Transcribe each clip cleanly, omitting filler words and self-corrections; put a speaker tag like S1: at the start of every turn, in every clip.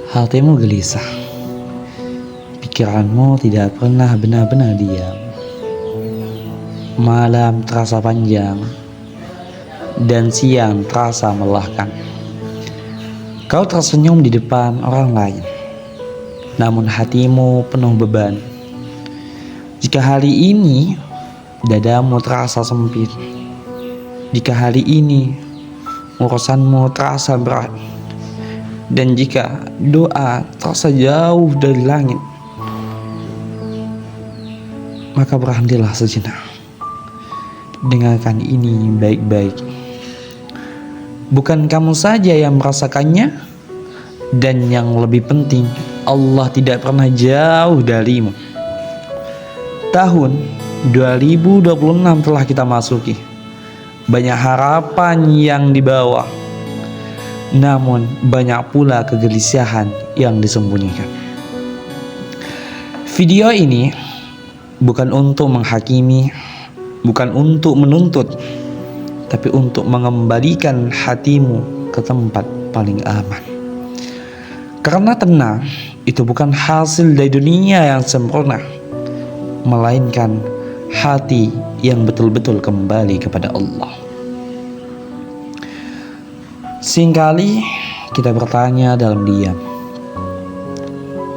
S1: Hatimu gelisah, pikiranmu tidak pernah benar-benar diam. Malam terasa panjang dan siang terasa melelahkan. Kau tersenyum di depan orang lain, namun hatimu penuh beban. Jika hari ini dadamu terasa sempit, jika hari ini urusanmu terasa berat, dan jika doa terasa jauh dari langit, maka berhentilah sejenak. Dengarkan ini baik-baik. Bukan kamu saja yang merasakannya, dan yang lebih penting, Allah tidak pernah jauh darimu. Tahun 2026 telah kita masuki. Banyak harapan yang dibawa, namun banyak pula kegelisahan yang disembunyikan. Video ini bukan untuk menghakimi, bukan untuk menuntut, tapi untuk mengembalikan hatimu ke tempat paling aman. Karena tenang itu bukan hasil dari dunia yang sempurna, melainkan hati yang betul-betul kembali kepada Allah. Seringkali kita bertanya dalam diam,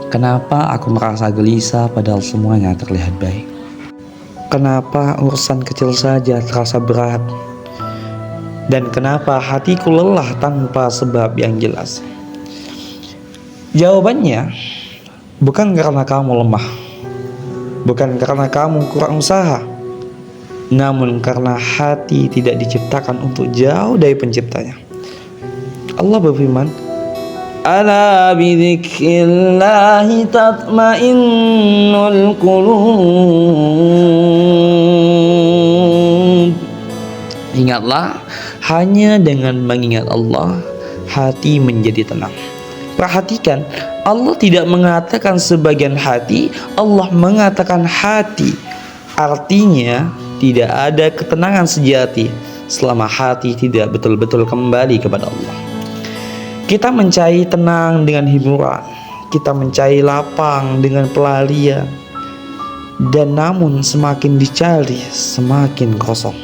S1: kenapa aku merasa gelisah padahal semuanya terlihat baik? Kenapa urusan kecil saja terasa berat? Dan kenapa hatiku lelah tanpa sebab yang jelas? Jawabannya bukan karena kamu lemah, bukan karena kamu kurang usaha, namun karena hati tidak diciptakan untuk jauh dari penciptanya. Allah berfirman, "Ala bidzikrillahi tatmainnul qulub." Ingatlah, hanya dengan mengingat Allah, hati menjadi tenang. Perhatikan, Allah tidak mengatakan sebagian hati, Allah mengatakan hati. Artinya tidak ada ketenangan sejati selama hati tidak betul-betul kembali kepada Allah. Kita mencari tenang dengan hiburan, kita mencari lapang dengan pelarian, dan namun semakin dicari semakin kosong.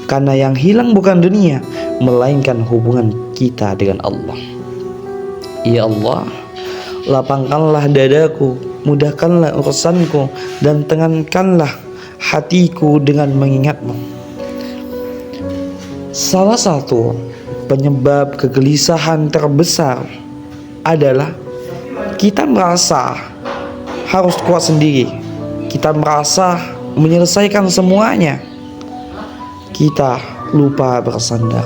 S1: Karena yang hilang bukan dunia, melainkan hubungan kita dengan Allah. Ya Allah, lapangkanlah dadaku, mudahkanlah urusanku, dan tenangkanlah hatiku dengan mengingatmu. Salah satu penyebab kegelisahan terbesar adalah kita merasa harus kuat sendiri. Kita merasa menyelesaikan semuanya. Kita lupa bersandar.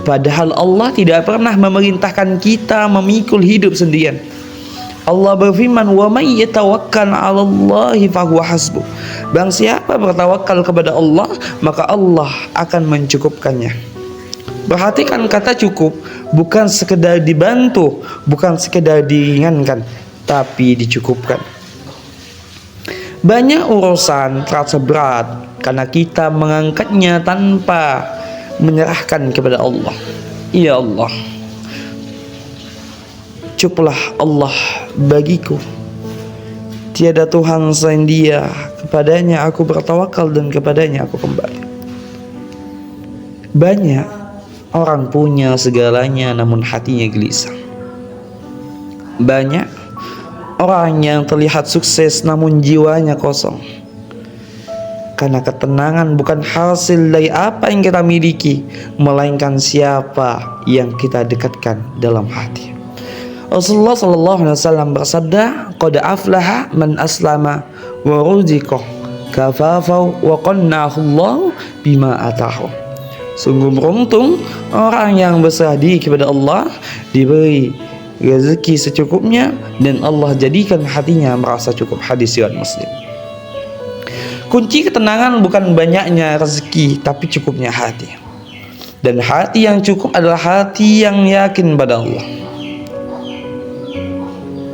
S1: Padahal Allah tidak pernah memerintahkan kita memikul hidup sendirian. Allah berfirman, "Wa may yatawakkal 'alallahi fahuwa hasbuh." Barang siapa bertawakal kepada Allah, maka Allah akan mencukupkannya. Perhatikan kata cukup, bukan sekedar dibantu, bukan sekedar diringankan, tapi dicukupkan. Banyak urusan terasa berat karena kita mengangkatnya tanpa menyerahkan kepada Allah. Ya Allah, cukuplah Allah bagiku. Tiada Tuhan selain Dia, kepadanya aku bertawakal dan kepadanya aku kembali. Banyak orang punya segalanya namun hatinya gelisah. Banyak orang yang terlihat sukses namun jiwanya kosong. Karena ketenangan bukan hasil dari apa yang kita miliki, melainkan siapa yang kita dekatkan dalam hati. Rasulullah SAW bersabda, "Qad aflaha man aslama wa ruziqa kafafa wa qannahu Allah bima atahu." Sungguh beruntung orang yang berserah diri kepada Allah, diberi rezeki secukupnya, dan Allah jadikan hatinya merasa cukup. Hadis riwayat Muslim. Kunci ketenangan bukan banyaknya rezeki, tapi cukupnya hati. Dan hati yang cukup adalah hati yang yakin pada Allah.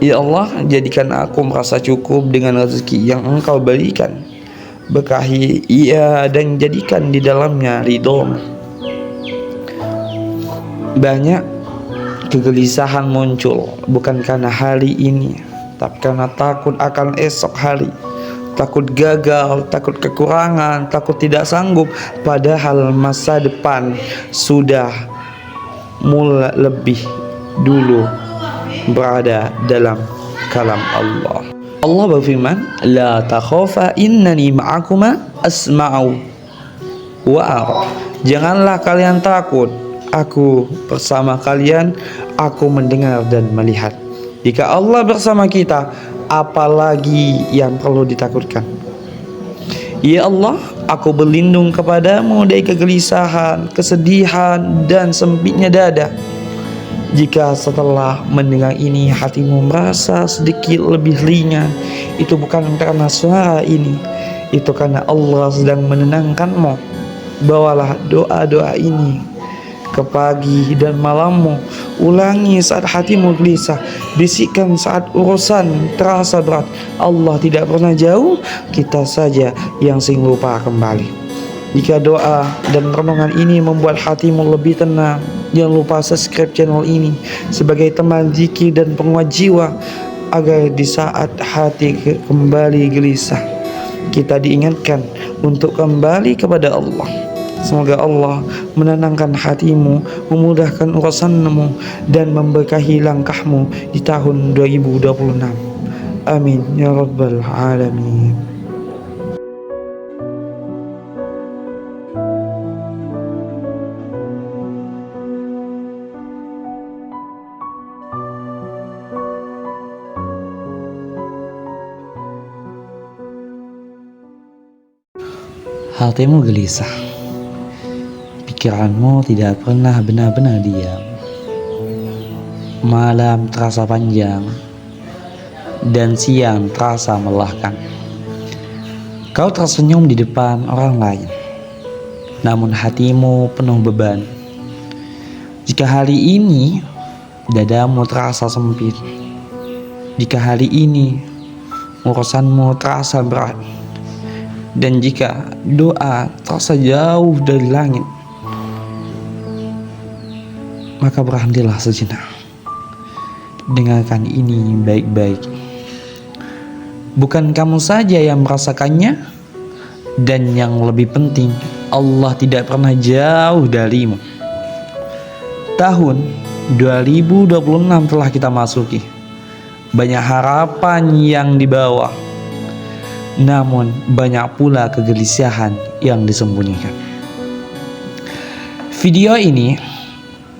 S1: Ya Allah, jadikan aku merasa cukup dengan rezeki yang Engkau berikan. Berkahi ia dan jadikan di dalamnya ridho. Banyak kegelisahan muncul bukan karena hari ini, tapi karena takut akan esok hari, takut gagal, takut kekurangan, takut tidak sanggup, padahal masa depan sudah mulai lebih dulu berada dalam kalam Allah. Allah berfirman, la takhafa innani ma'akuma asma'u wa ara. Janganlah kalian takut, aku bersama kalian, aku mendengar dan melihat. Jika Allah bersama kita, apalagi yang perlu ditakutkan? Ya Allah, aku berlindung kepadamu dari kegelisahan, kesedihan, dan sempitnya dada. Jika setelah mendengar ini hatimu merasa sedikit lebih ringan, itu bukan karena suara ini, itu karena Allah sedang menenangkanmu. Bawalah doa-doa ini ke pagi dan malammu, ulangi saat hatimu gelisah, bisikkan saat urusan terasa berat. Allah tidak pernah jauh, kita saja yang sering lupa kembali. Jika doa dan renungan ini membuat hatimu lebih tenang, jangan lupa subscribe channel ini sebagai teman zikir dan penguat jiwa, agar di saat hati kembali gelisah, kita diingatkan untuk kembali kepada Allah. Semoga Allah menenangkan hatimu, memudahkan urusanmu, dan memberkahi langkahmu di tahun 2026. Amin ya rabbal alamin. Hatimu gelisah, pikiranmu tidak pernah benar-benar diam. Malam terasa panjang dan siang terasa melelahkan. Kau tersenyum di depan orang lain, namun hatimu penuh beban. Jika hari ini dadamu terasa sempit, jika hari ini urusanmu terasa berat, dan jika doa terasa jauh dari langit, maka berhentilah sejenak. Dengarkan ini baik-baik. Bukan kamu saja yang merasakannya, dan yang lebih penting, Allah tidak pernah jauh darimu. Tahun 2026 telah kita masuki. Banyak harapan yang dibawa, namun banyak pula kegelisahan yang disembunyikan. Video ini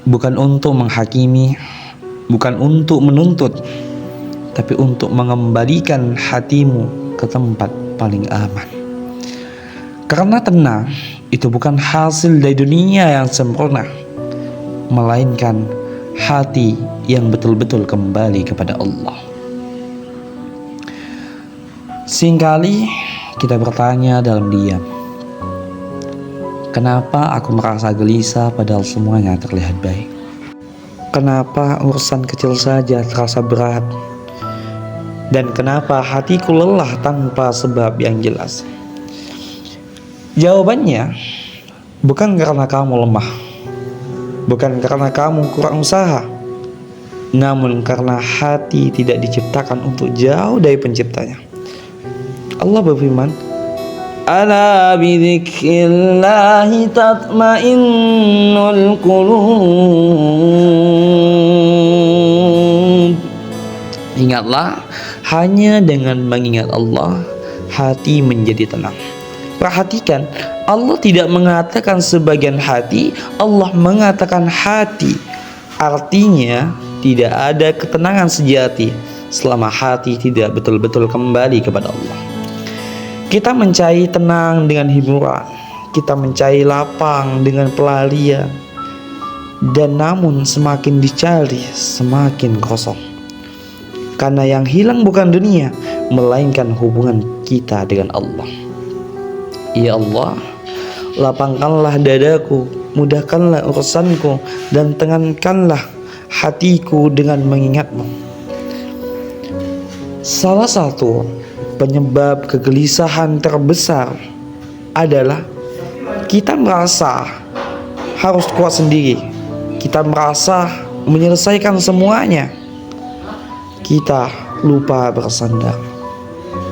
S1: bukan untuk menghakimi, bukan untuk menuntut, tapi untuk mengembalikan hatimu ke tempat paling aman. Karena tenang itu bukan hasil dari dunia yang sempurna, melainkan hati yang betul-betul kembali kepada Allah. Seringkali kita bertanya dalam diam, kenapa aku merasa gelisah padahal semuanya terlihat baik? Kenapa urusan kecil saja terasa berat? Dan kenapa hatiku lelah tanpa sebab yang jelas? Jawabannya bukan karena kamu lemah, bukan karena kamu kurang usaha, namun karena hati tidak diciptakan untuk jauh dari penciptanya. Allah berfirman, ala bidzikrillahi tatmainnul qulub. Ingatlah, hanya dengan mengingat Allah, hati menjadi tenang. Perhatikan, Allah tidak mengatakan sebagian hati, Allah mengatakan hati. Artinya, tidak ada ketenangan sejati selama hati tidak betul-betul kembali kepada Allah. Kita mencari tenang dengan hiburan, kita mencari lapang dengan pelarian, dan namun semakin dicari semakin kosong. Karena yang hilang bukan dunia, melainkan hubungan kita dengan Allah. Ya Allah, lapangkanlah dadaku, mudahkanlah urusanku, dan tenangkanlah hatiku dengan mengingatmu. Salah satu penyebab kegelisahan terbesar adalah kita merasa harus kuat sendiri. Kita merasa menyelesaikan semuanya, kita lupa bersandar.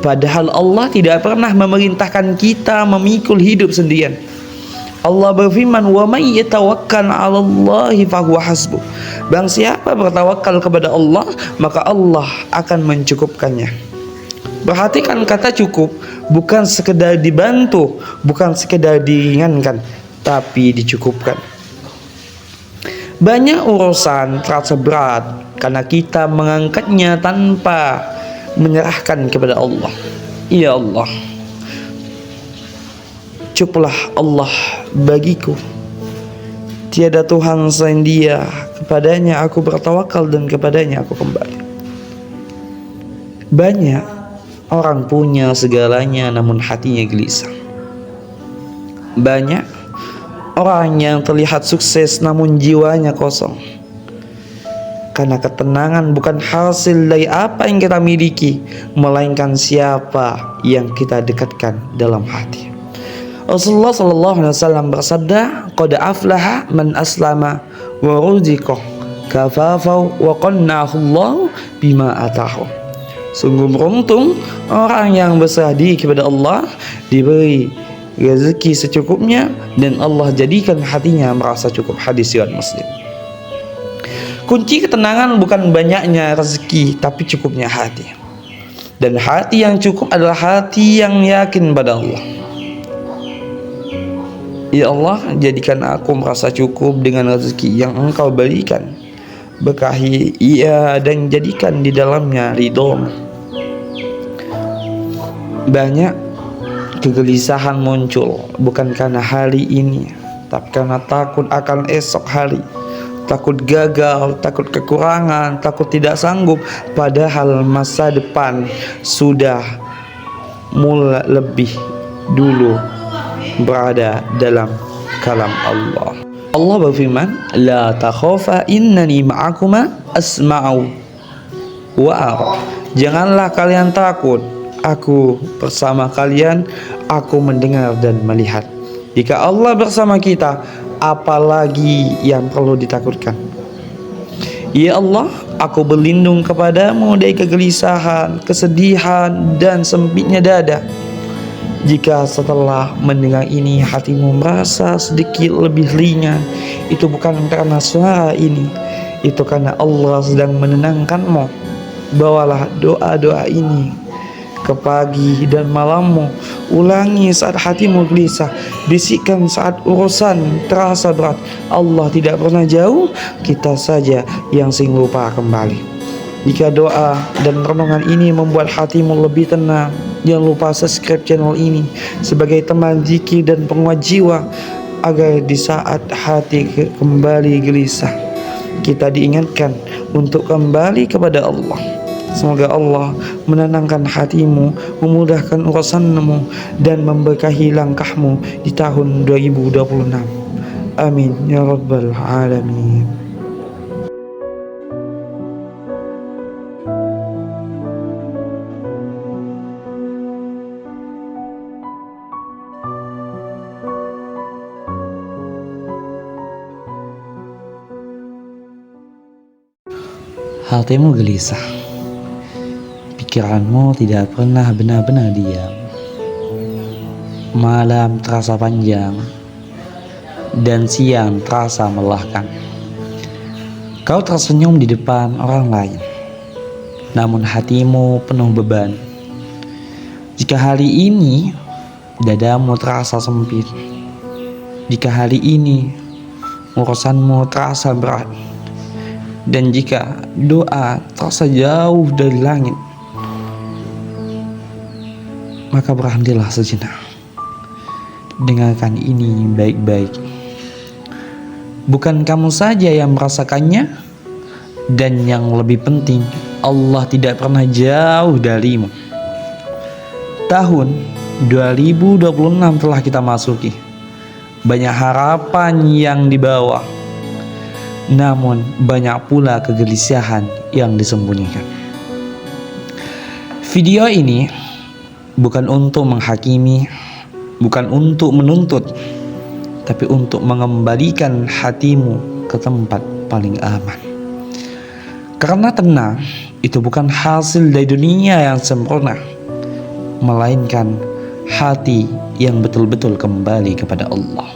S1: Padahal Allah tidak pernah memerintahkan kita memikul hidup sendirian. Allah berfirman, "Wa may yatawakkal 'ala Allahi fahuwa hasbuh." Barang siapa bertawakal kepada Allah, maka Allah akan mencukupkannya. Perhatikan kata cukup, bukan sekedar dibantu, bukan sekedar diringankan, tapi dicukupkan. Banyak urusan terasa berat karena kita mengangkatnya tanpa menyerahkan kepada Allah. Ya Allah, cukuplah Allah bagiku. Tiada Tuhan selain Dia, kepadanya aku bertawakal dan kepadanya aku kembali. Banyak orang punya segalanya namun hatinya gelisah. Banyak orang yang terlihat sukses namun jiwanya kosong. Karena ketenangan bukan hasil dari apa yang kita miliki, melainkan siapa yang kita dekatkan dalam hati. Rasulullah SAW bersabda, "Qad aflaha man aslama wa ruziqa kafafau wa qanna'ahu Allah bima atahu." Sungguh beruntung orang yang berserah diri kepada Allah, diberi rezeki secukupnya, dan Allah jadikan hatinya merasa cukup. Hadis riwayat Muslim. Kunci ketenangan bukan banyaknya rezeki, tapi cukupnya hati. Dan hati yang cukup adalah hati yang yakin pada Allah. Ya Allah, jadikan aku merasa cukup dengan rezeki yang Engkau berikan. Berkahi ia dan jadikan di dalamnya ridho-Mu. Banyak kegelisahan muncul bukan karena hari ini, tapi karena takut akan esok hari. Takut gagal, takut kekurangan, takut tidak sanggup. Padahal masa depan sudah mulai lebih dulu berada dalam kalam Allah. Allah berfirman, "La takhafa innani ma'akuma asma'u wa ara." Janganlah kalian takut, aku bersama kalian, aku mendengar dan melihat. Jika Allah bersama kita, apalagi yang perlu ditakutkan? Ya Allah, aku berlindung kepadamu dari kegelisahan, kesedihan, dan sempitnya dada. Jika setelah mendengar ini hatimu merasa sedikit lebih ringan, itu bukan karena suara ini, itu karena Allah sedang menenangkanmu. Bawalah doa-doa ini ke pagi dan malammu. Ulangi saat hatimu gelisah, bisikkan saat urusan terasa berat. Allah tidak pernah jauh, kita saja yang sering lupa kembali. Jika doa dan renungan ini membuat hatimu lebih tenang, jangan lupa subscribe channel ini sebagai teman zikir dan penguat jiwa, agar di saat hati kembali gelisah, kita diingatkan untuk kembali kepada Allah. Semoga Allah menenangkan hatimu, memudahkan urusanmu, dan memberkahi langkahmu di tahun 2026. Amin ya rabbal alamin. Hatimu gelisah, pikiranmu tidak pernah benar-benar diam. Malam terasa panjang dan siang terasa melelahkan. Kau tersenyum di depan orang lain, namun hatimu penuh beban. Jika hari ini dadamu terasa sempit, jika hari ini urusanmu terasa berat, dan jika doa terasa jauh dari langit, maka berhentilah sejenak. Dengarkan ini baik-baik. Bukan kamu saja yang merasakannya, dan yang lebih penting, Allah tidak pernah jauh darimu. Tahun 2026 telah kita masuki. Banyak harapan yang dibawa, namun banyak pula kegelisahan yang disembunyikan. Video ini bukan untuk menghakimi, bukan untuk menuntut, tapi untuk mengembalikan hatimu ke tempat paling aman. Karena tenang itu bukan hasil dari dunia yang sempurna, melainkan hati yang betul-betul kembali kepada Allah.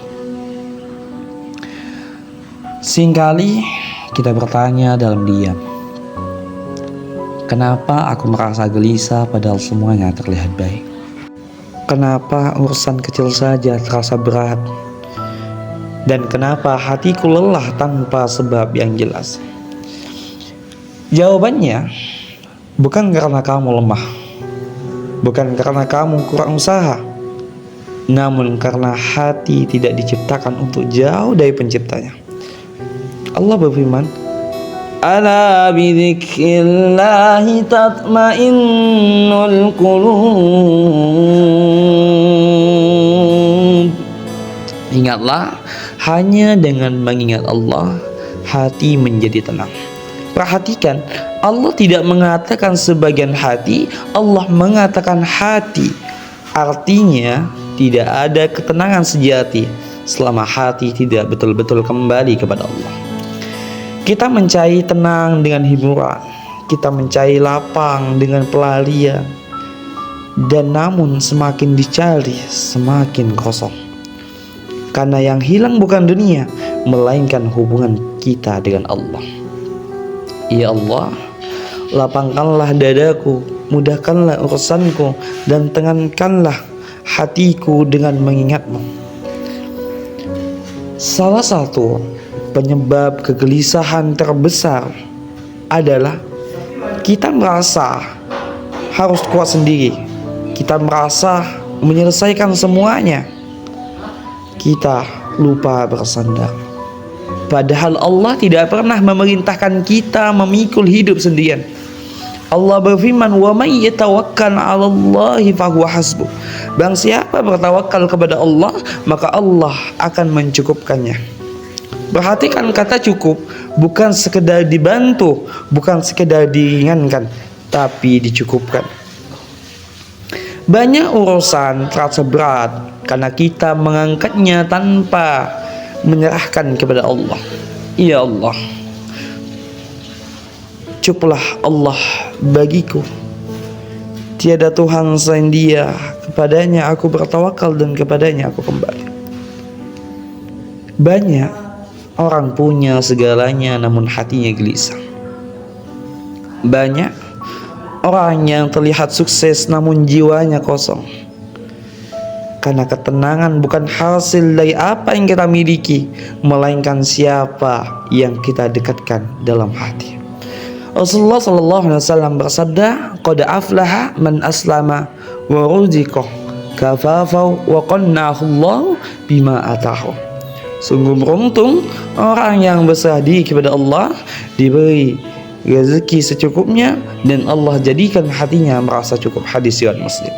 S1: Seringkali kita bertanya dalam diam, kenapa aku merasa gelisah padahal semuanya terlihat baik? Kenapa urusan kecil saja terasa berat? Dan kenapa hatiku lelah tanpa sebab yang jelas? Jawabannya bukan karena kamu lemah, bukan karena kamu kurang usaha, namun karena hati tidak diciptakan untuk jauh dari penciptanya. Allah berfirman, "Ala bidzikrillahi tatmainnul qulub." Ingatlah, hanya dengan mengingat Allah, hati menjadi tenang. Perhatikan, Allah tidak mengatakan sebagian hati, Allah mengatakan hati. Artinya, tidak ada ketenangan sejati selama hati tidak betul-betul kembali kepada Allah. Kita mencari tenang dengan hiburan, kita mencari lapang dengan pelarian, dan namun semakin dicari semakin kosong. Karena yang hilang bukan dunia, melainkan hubungan kita dengan Allah. Ya Allah, lapangkanlah dadaku, mudahkanlah urusanku, dan tenangkanlah hatiku dengan mengingat-Mu. Salah satu penyebab kegelisahan terbesar adalah kita merasa harus kuat sendiri. Kita merasa menyelesaikan semuanya. Kita lupa bersandar. Padahal Allah tidak pernah memerintahkan kita memikul hidup sendirian. Allah berfirman, "Wa may yatawakkal 'alallahi fahuwa hasbuh." Barang siapa bertawakal kepada Allah, maka Allah akan mencukupkannya. Perhatikan kata cukup, bukan sekedar dibantu, bukan sekedar diringankan, tapi dicukupkan. Banyak urusan terasa berat karena kita mengangkatnya tanpa menyerahkan kepada Allah. Ya Allah, cukuplah Allah bagiku. Tiada Tuhan selain Dia, kepadanya aku bertawakal dan kepadanya aku kembali. Banyak orang punya segalanya namun hatinya gelisah. Banyak orang yang terlihat sukses namun jiwanya kosong. Karena ketenangan bukan hasil dari apa yang kita miliki, melainkan siapa yang kita dekatkan dalam hati. Rasulullah SAW bersabda, "Qad aflaha man aslama wa ruziqah kafafau wa qannahu Allah bima atahu." Sungguh beruntung orang yang berserah diri kepada Allah, diberi rezeki secukupnya, dan Allah jadikan hatinya merasa cukup. Hadis riwayat Muslim.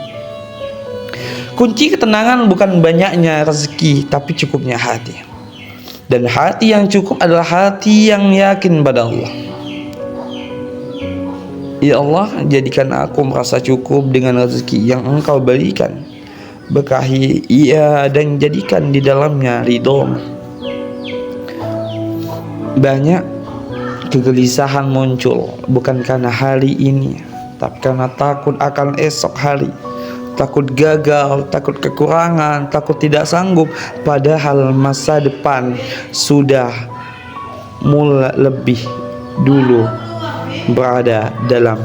S1: Kunci ketenangan bukan banyaknya rezeki, tapi cukupnya hati. Dan hati yang cukup adalah hati yang yakin pada Allah. Ya Allah, jadikan aku merasa cukup dengan rezeki yang Engkau berikan. Berkahi ia dan jadikan di dalamnya ridho-Mu. Banyak kegelisahan muncul bukan karena hari ini, tapi karena takut akan esok hari. Takut gagal, takut kekurangan, takut tidak sanggup, padahal masa depan sudah mulai lebih dulu berada dalam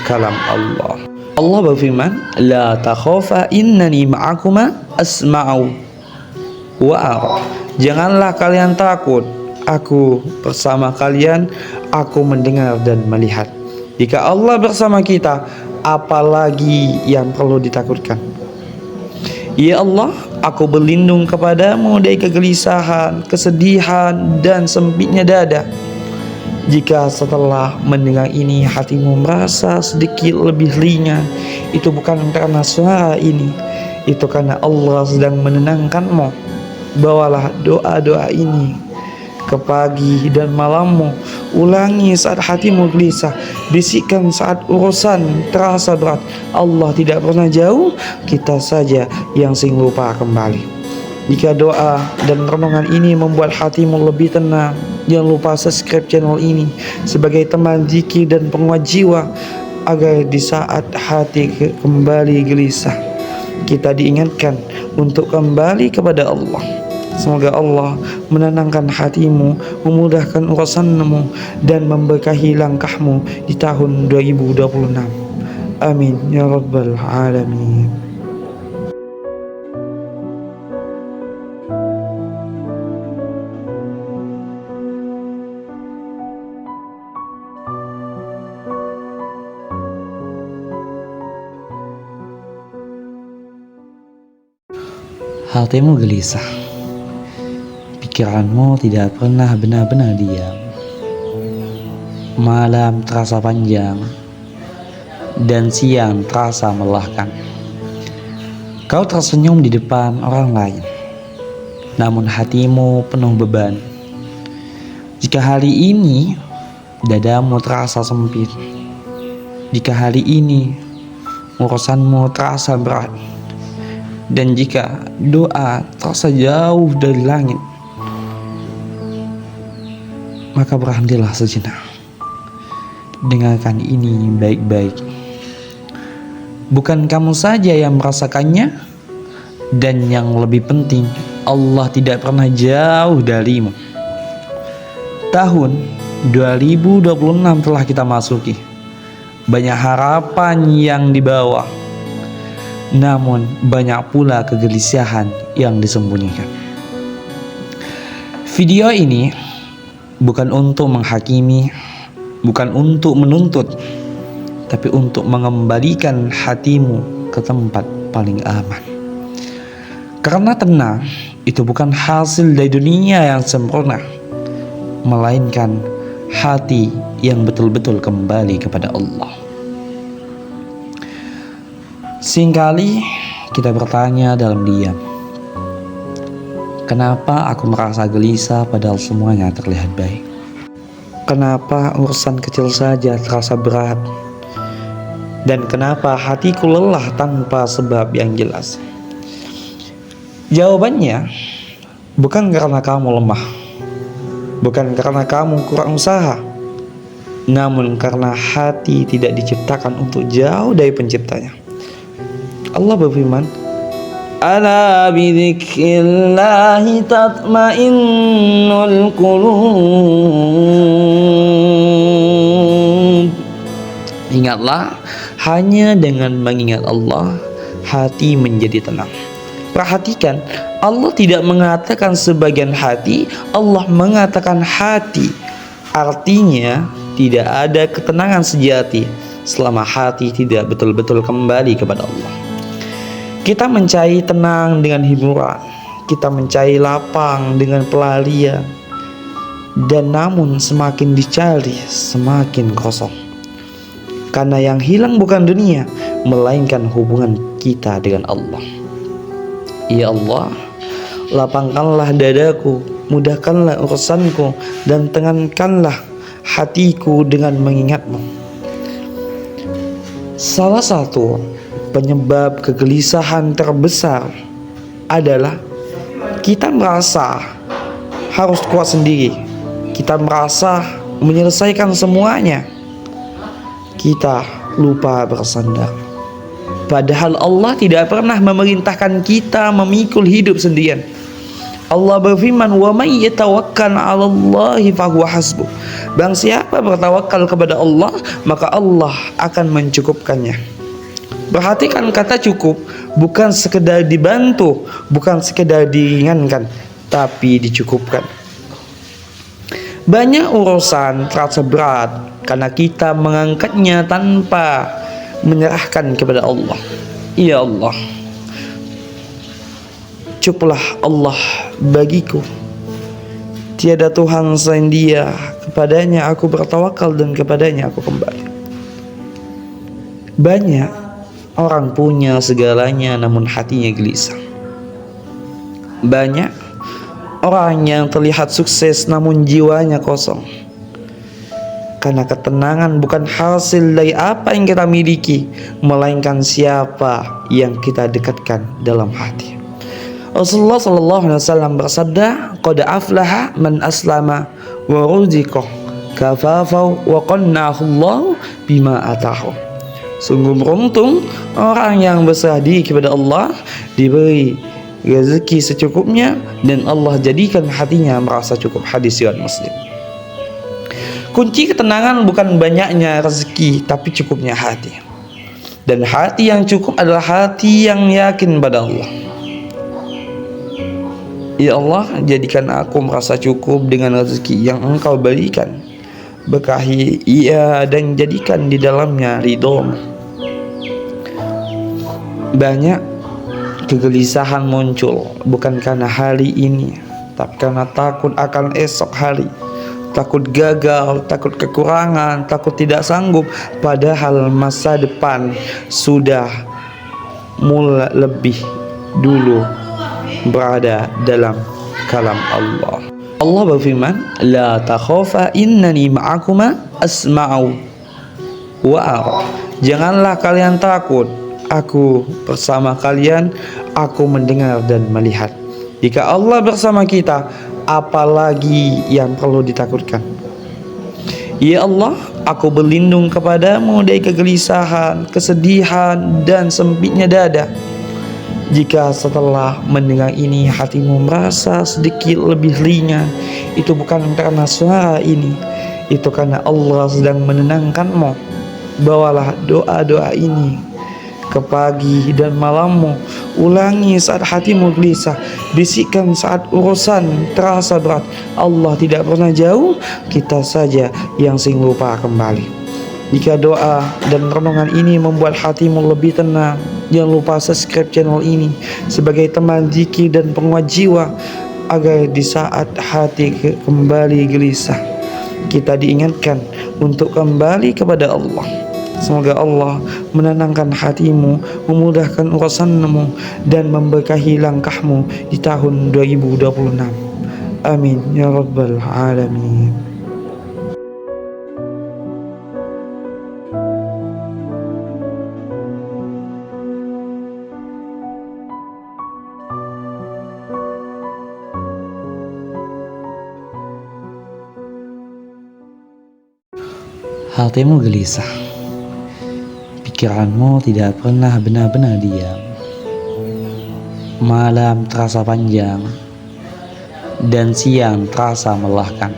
S1: kalam Allah. Allah berfirman, "La takhafa innani ma'akuma asma'u wa ara." Janganlah kalian takut, aku bersama kalian, aku mendengar dan melihat. Jika Allah bersama kita, apalagi yang perlu ditakutkan? Ya Allah, aku berlindung kepadamu dari kegelisahan, kesedihan, dan sempitnya dada. Jika setelah mendengar ini hatimu merasa sedikit lebih ringan, itu bukan karena suara ini, itu karena Allah sedang menenangkanmu. Bawalah doa-doa ini ke pagi dan malammu. Ulangi saat hatimu gelisah, bisikkan saat urusan terasa berat. Allah tidak pernah jauh, kita saja yang sering lupa kembali. Jika doa dan renungan ini membuat hatimu lebih tenang, jangan lupa subscribe channel ini sebagai teman zikir dan penguat jiwa, agar di saat hati kembali gelisah, kita diingatkan untuk kembali kepada Allah. Semoga Allah menenangkan hatimu, memudahkan urusanmu, dan memberkahi langkahmu di tahun 2026. Amin ya rabbal alamin. Hatimu gelisah, pikiranmu tidak pernah benar-benar diam. Malam terasa panjang dan siang terasa melelahkan. Kau tersenyum di depan orang lain, namun hatimu penuh beban. Jika hari ini dadamu terasa sempit, jika hari ini urusanmu terasa berat, dan jika doa terasa jauh dari langit, maka berhentilah sejenak. Dengarkan ini baik-baik. Bukan kamu saja yang merasakannya, dan yang lebih penting, Allah tidak pernah jauh darimu. Tahun 2026 telah kita masuki. Banyak harapan yang dibawa, namun banyak pula kegelisahan yang disembunyikan. Video ini bukan untuk menghakimi, bukan untuk menuntut, tapi untuk mengembalikan hatimu ke tempat paling aman. Karena tenang itu bukan hasil dari dunia yang sempurna, melainkan hati yang betul-betul kembali kepada Allah. Seringkali kita bertanya dalam diam, kenapa aku merasa gelisah padahal semuanya terlihat baik? Kenapa urusan kecil saja terasa berat? Dan kenapa hatiku lelah tanpa sebab yang jelas? Jawabannya bukan karena kamu lemah, bukan karena kamu kurang usaha, namun karena hati tidak diciptakan untuk jauh dari penciptanya. Allah berfirman, "Ala bidzikrillahi tatmainnul qulub." Ingatlah, hanya dengan mengingat Allah, hati menjadi tenang. Perhatikan, Allah tidak mengatakan sebagian hati, Allah mengatakan hati. Artinya, tidak ada ketenangan sejati selama hati tidak betul-betul kembali kepada Allah. Kita mencari tenang dengan hiburan, kita mencari lapang dengan pelarian, dan namun semakin dicari semakin kosong. Karena yang hilang bukan dunia, melainkan hubungan kita dengan Allah. Ya Allah, lapangkanlah dadaku, mudahkanlah urusanku, dan tenangkanlah hatiku dengan mengingatmu. Salah satu penyebab kegelisahan terbesar adalah kita merasa harus kuat sendiri. Kita merasa menyelesaikan semuanya. Kita lupa bersandar. Padahal Allah tidak pernah memerintahkan kita memikul hidup sendirian. Allah berfirman, "Wa may yatawakkal 'alallahi fahuwa hasbuh." Barang siapa bertawakal kepada Allah, maka Allah akan mencukupkannya. Perhatikan kata cukup, bukan sekedar dibantu, bukan sekedar diringankan, tapi dicukupkan. Banyak urusan terasa berat karena kita mengangkatnya tanpa menyerahkan kepada Allah. Ya Allah, cukuplah Allah bagiku. Tiada Tuhan selain Dia, kepadanya aku bertawakal dan kepadanya aku kembali. Banyak orang punya segalanya namun hatinya gelisah. Banyak orang yang terlihat sukses namun jiwanya kosong. Karena ketenangan bukan hasil dari apa yang kita miliki, melainkan siapa yang kita dekatkan dalam hati. Rasulullah sallallahu alaihi wasallam bersabda, "Qad aflaha man aslama wa ruziqa kafafa wa qannahu Allah bima atahu." Sungguh beruntung orang yang berserah diri kepada Allah, diberi rezeki secukupnya, dan Allah jadikan hatinya merasa cukup. Hadis riwayat Muslim. Kunci ketenangan bukan banyaknya rezeki, tapi cukupnya hati. Dan hati yang cukup adalah hati yang yakin pada Allah. Ya Allah, jadikan aku merasa cukup dengan rezeki yang Engkau berikan. Berkahi ia dan jadikan di dalamnya ridho-Mu. Banyak kegelisahan muncul bukan karena hari ini, tapi karena takut akan esok hari. Takut gagal, takut kekurangan, takut tidak sanggup, padahal masa depan sudah mulai lebih dulu berada dalam kalam Allah. Allah berfirman, "La takhafa innani ma'akuma asma'u wa ara." Janganlah kalian takut, aku bersama kalian, aku mendengar dan melihat. Jika Allah bersama kita, apalagi yang perlu ditakutkan? Ya Allah, aku berlindung kepadamu dari kegelisahan, kesedihan, dan sempitnya dada. Jika setelah mendengar ini hatimu merasa sedikit lebih ringan, itu bukan karena suara ini, itu karena Allah sedang menenangkanmu. Bawalah doa-doa ini ke pagi dan malammu. Ulangi saat hatimu gelisah, bisikkan saat urusan terasa berat. Allah tidak pernah jauh, kita saja yang sering lupa kembali. Jika doa dan renungan ini membuat hatimu lebih tenang, jangan lupa subscribe channel ini sebagai teman zikir dan penguat jiwa, agar di saat hati kembali gelisah, kita diingatkan untuk kembali kepada Allah. Semoga Allah menenangkan hatimu, memudahkan urusanmu, dan memberkahi langkahmu di tahun 2026. Amin ya rabbal alamin. Hatimu gelisah, pikiranmu tidak pernah benar-benar diam. Malam terasa panjang dan siang terasa melelahkan.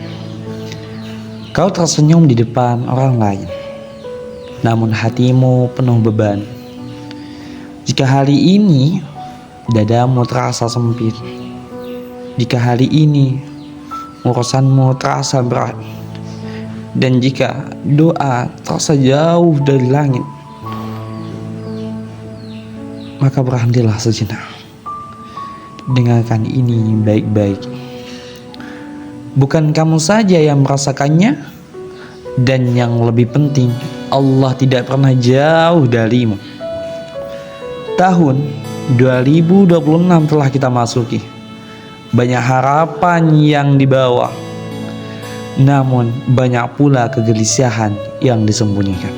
S1: Kau tersenyum di depan orang lain, namun hatimu penuh beban. Jika hari ini dadamu terasa sempit, jika hari ini urusanmu terasa berat, dan jika doa terasa jauh dari langit, maka berhentilah sejenak. Dengarkan ini baik-baik. Bukan kamu saja yang merasakannya, dan yang lebih penting, Allah tidak pernah jauh darimu. Tahun 2026 telah kita masuki. Banyak harapan yang dibawa, namun banyak pula kegelisahan yang disembunyikan.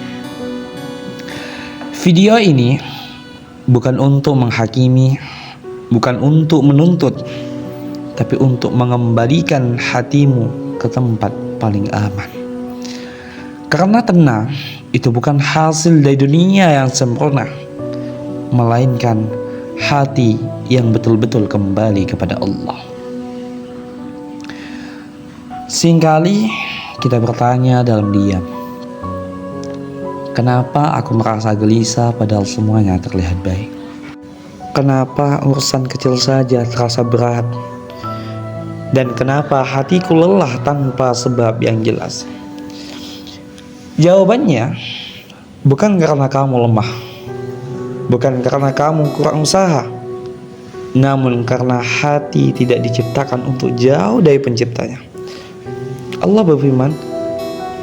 S1: Video ini bukan untuk menghakimi, bukan untuk menuntut, tapi untuk mengembalikan hatimu ke tempat paling aman. Karena tenang itu bukan hasil dari dunia yang sempurna, melainkan hati yang betul-betul kembali kepada Allah. Seringkali kita bertanya dalam diam, kenapa aku merasa gelisah padahal semuanya terlihat baik? Kenapa urusan kecil saja terasa berat? Dan kenapa hatiku lelah tanpa sebab yang jelas? Jawabannya bukan karena kamu lemah, bukan karena kamu kurang usaha, namun karena hati tidak diciptakan untuk jauh dari penciptanya. Allah berfirman,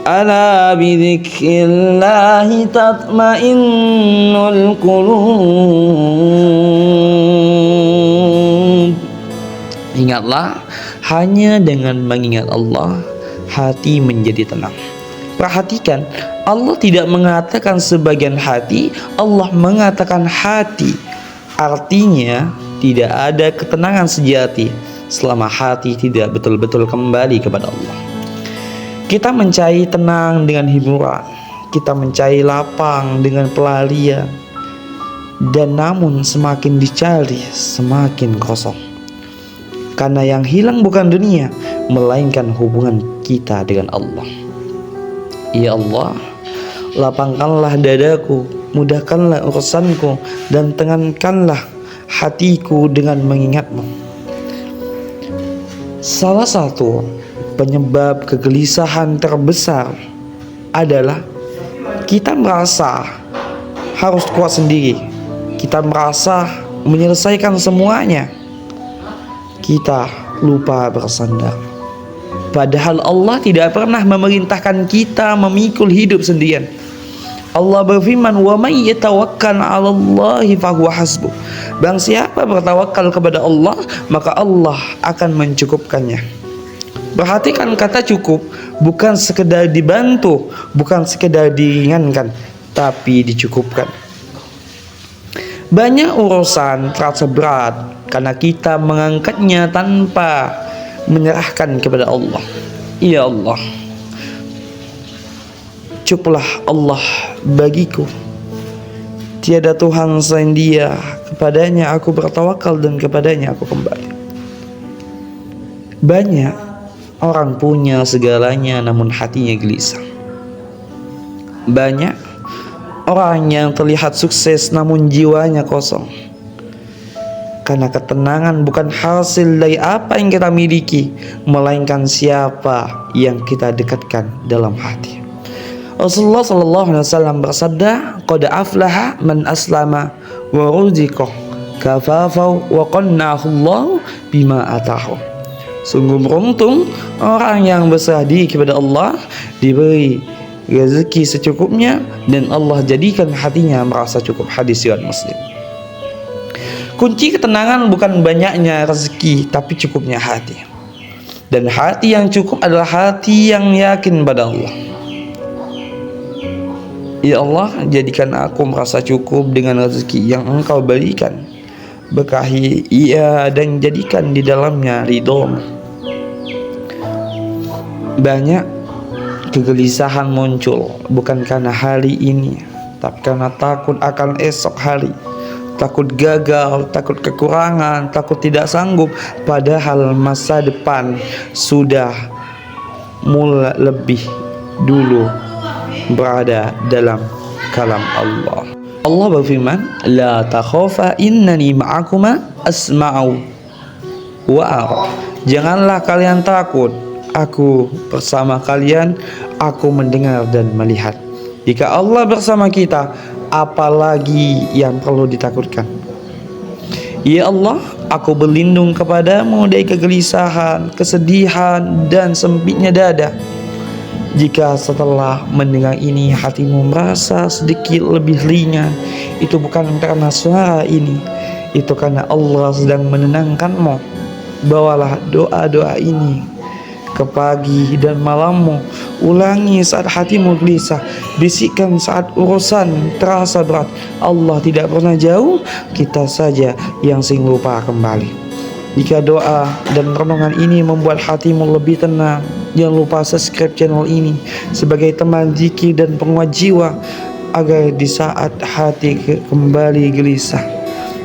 S1: "Ala bidzikrillahi tatmainnul qulub." Ingatlah, hanya dengan mengingat Allah, hati menjadi tenang. Perhatikan, Allah tidak mengatakan sebagian hati, Allah mengatakan hati. Artinya, tidak ada ketenangan sejati selama hati tidak betul-betul kembali kepada Allah. Kita mencari tenang dengan hiburan, kita mencari lapang dengan pelarian, dan namun semakin dicari semakin kosong. Karena yang hilang bukan dunia, melainkan hubungan kita dengan Allah. Ya Allah, lapangkanlah dadaku, mudahkanlah urusanku, dan tenangkanlah hatiku dengan mengingatmu. Salah satu penyebab kegelisahan terbesar adalah kita merasa harus kuat sendiri. Kita merasa menyelesaikan semuanya. Kita lupa bersandar. Padahal Allah tidak pernah memerintahkan kita memikul hidup sendirian. Allah berfirman, "Wa may yatawakkal 'ala Allahi fahuwa hasbuh." Barang siapa bertawakal kepada Allah, maka Allah akan mencukupkannya. Perhatikan kata cukup, bukan sekedar dibantu, bukan sekedar diringankan, tapi dicukupkan. Banyak urusan terasa berat karena kita mengangkatnya tanpa menyerahkan kepada Allah. Ya Allah, cukuplah Allah bagiku. Tiada Tuhan selain Dia, kepadanya aku bertawakal dan kepadanya aku kembali. Banyak orang punya segalanya namun hatinya gelisah. Banyak orang yang terlihat sukses namun jiwanya kosong. Karena ketenangan bukan hasil dari apa yang kita miliki, melainkan siapa yang kita dekatkan dalam hati. Rasulullah SAW bersabda, "Qad aflaha man aslama wa ruziqa kafafa wa qannahu Allah bima atahu." Sungguh beruntung orang yang berserah diri kepada Allah, diberi rezeki secukupnya, dan Allah jadikan hatinya merasa cukup. Hadis riwayat Muslim. Kunci ketenangan bukan banyaknya rezeki, tapi cukupnya hati. Dan hati yang cukup adalah hati yang yakin pada Allah. Ya Allah, jadikan aku merasa cukup dengan rezeki yang Engkau berikan. Berkahi ia dan jadikan di dalamnya ridho-Mu. Banyak kegelisahan muncul bukan karena hari ini, tapi karena takut akan esok hari. Takut gagal, takut kekurangan, takut tidak sanggup. Padahal masa depan sudah mulai lebih dulu berada dalam kalam Allah. Allah berfirman, "La takhafa innani ma'akuma asma'u wa ara." Janganlah kalian takut, aku bersama kalian, aku mendengar dan melihat. Jika Allah bersama kita, apalagi yang perlu ditakutkan? Ya Allah, aku berlindung kepadamu dari kegelisahan, kesedihan, dan sempitnya dada. Jika setelah mendengar ini hatimu merasa sedikit lebih ringan, itu bukan karena suara ini, itu karena Allah sedang menenangkanmu. Bawalah doa-doa ini ke pagi dan malammu. Ulangi saat hatimu gelisah, bisikkan saat urusan terasa berat. Allah tidak pernah jauh, kita saja yang sering lupa kembali. Jika doa dan renungan ini membuat hatimu lebih tenang, jangan lupa subscribe channel ini sebagai teman zikir dan penguat jiwa, agar di saat hati kembali gelisah,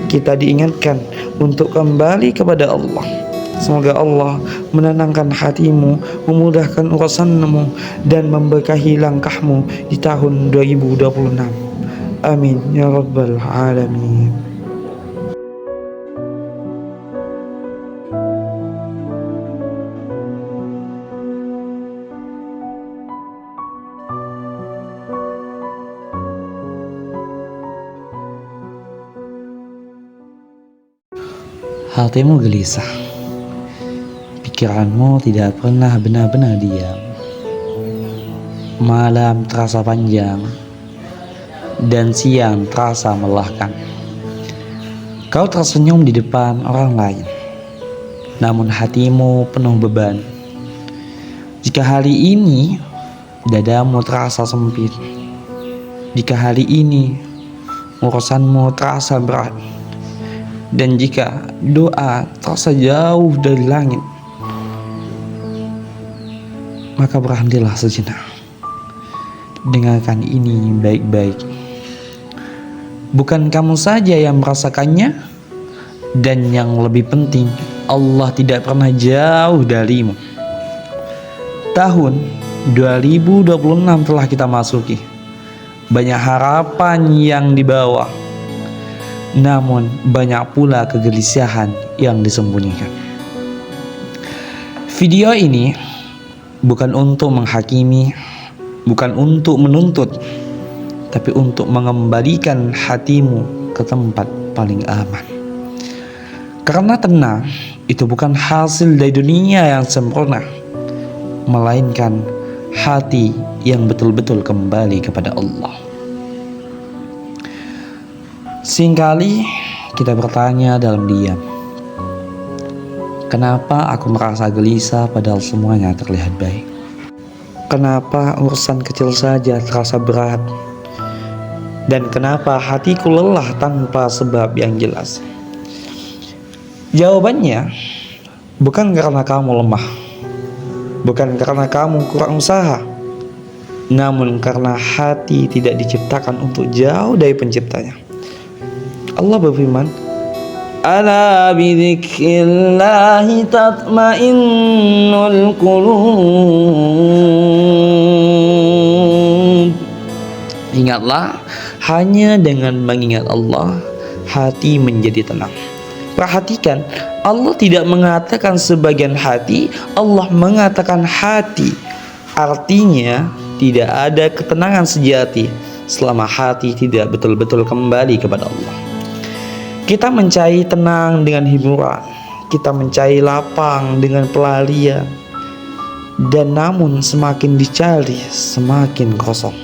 S1: kita diingatkan untuk kembali kepada Allah. Semoga Allah menenangkan hatimu, memudahkan urusanmu, dan memberkahi langkahmu di tahun 2026. Amin ya rabbal alamin. Hatimu gelisah, pikiranmu tidak pernah benar-benar diam. Malam terasa panjang dan siang terasa melelahkan. Kau tersenyum di depan orang lain, namun hatimu penuh beban. Jika hari ini dadamu terasa sempit, jika hari ini urusanmu terasa berat, Dan jika doa terasa jauh dari langit, maka berhentilah sejenak. Dengarkan ini baik-baik. Bukan kamu saja yang merasakannya, dan yang lebih penting, Allah tidak pernah jauh darimu. Tahun 2026 telah kita masuki. Banyak harapan yang dibawa, namun banyak pula kegelisahan yang disembunyikan. Video ini bukan untuk menghakimi, bukan untuk menuntut, tapi untuk mengembalikan hatimu ke tempat paling aman. Karena tenang itu bukan hasil dari dunia yang sempurna, melainkan hati yang betul-betul kembali kepada Allah. Seringkali kita bertanya dalam diam, kenapa aku merasa gelisah padahal semuanya terlihat baik? Kenapa urusan kecil saja terasa berat? Dan kenapa hatiku lelah tanpa sebab yang jelas? Jawabannya bukan karena kamu lemah, bukan karena kamu kurang usaha, namun karena hati tidak diciptakan untuk jauh dari penciptanya. Allah berfirman, "Ala bidzikrillahi tatmainnul qulub." Ingatlah, hanya dengan mengingat Allah, hati menjadi tenang. Perhatikan, Allah tidak mengatakan sebagian hati, Allah mengatakan hati. Artinya, tidak ada ketenangan sejati selama hati tidak betul-betul kembali kepada Allah. Kita mencari tenang dengan hiburan, kita mencari lapang dengan pelarian, dan namun semakin dicari semakin kosong.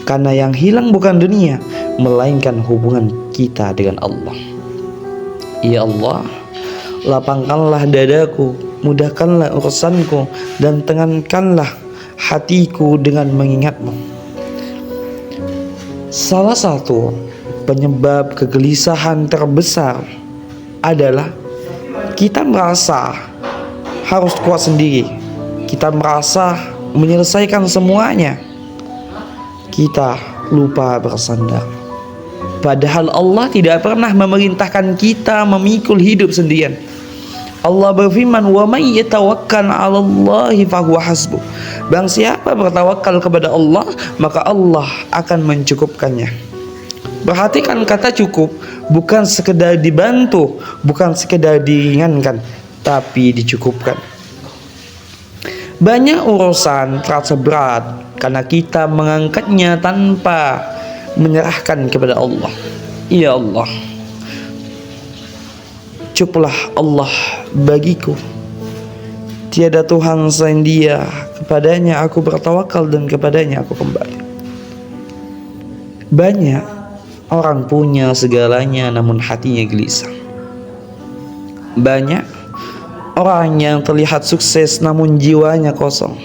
S1: Karena yang hilang bukan dunia, melainkan hubungan kita dengan Allah. Ya Allah, lapangkanlah dadaku, mudahkanlah urusanku, dan tenangkanlah hatiku dengan mengingatmu. Salah satu penyebab kegelisahan terbesar adalah kita merasa harus kuat sendiri. Kita merasa menyelesaikan semuanya. Kita lupa bersandar. Padahal Allah tidak pernah memerintahkan kita memikul hidup sendirian. Allah berfirman, "Wa may yatawakkal 'alallahi fahuwa hasbuh." Barang siapa bertawakal kepada Allah, maka Allah akan mencukupkannya. Perhatikan kata cukup, bukan sekedar dibantu, bukan sekedar diringankan, tapi dicukupkan. Banyak urusan terasa berat karena kita mengangkatnya tanpa menyerahkan kepada Allah. Ya Allah, cukuplah Allah bagiku. Tiada Tuhan selain Dia, kepadanya aku bertawakal dan kepadanya aku kembali. Banyak orang punya segalanya namun hatinya gelisah. Banyak orang yang terlihat sukses namun jiwanya kosong.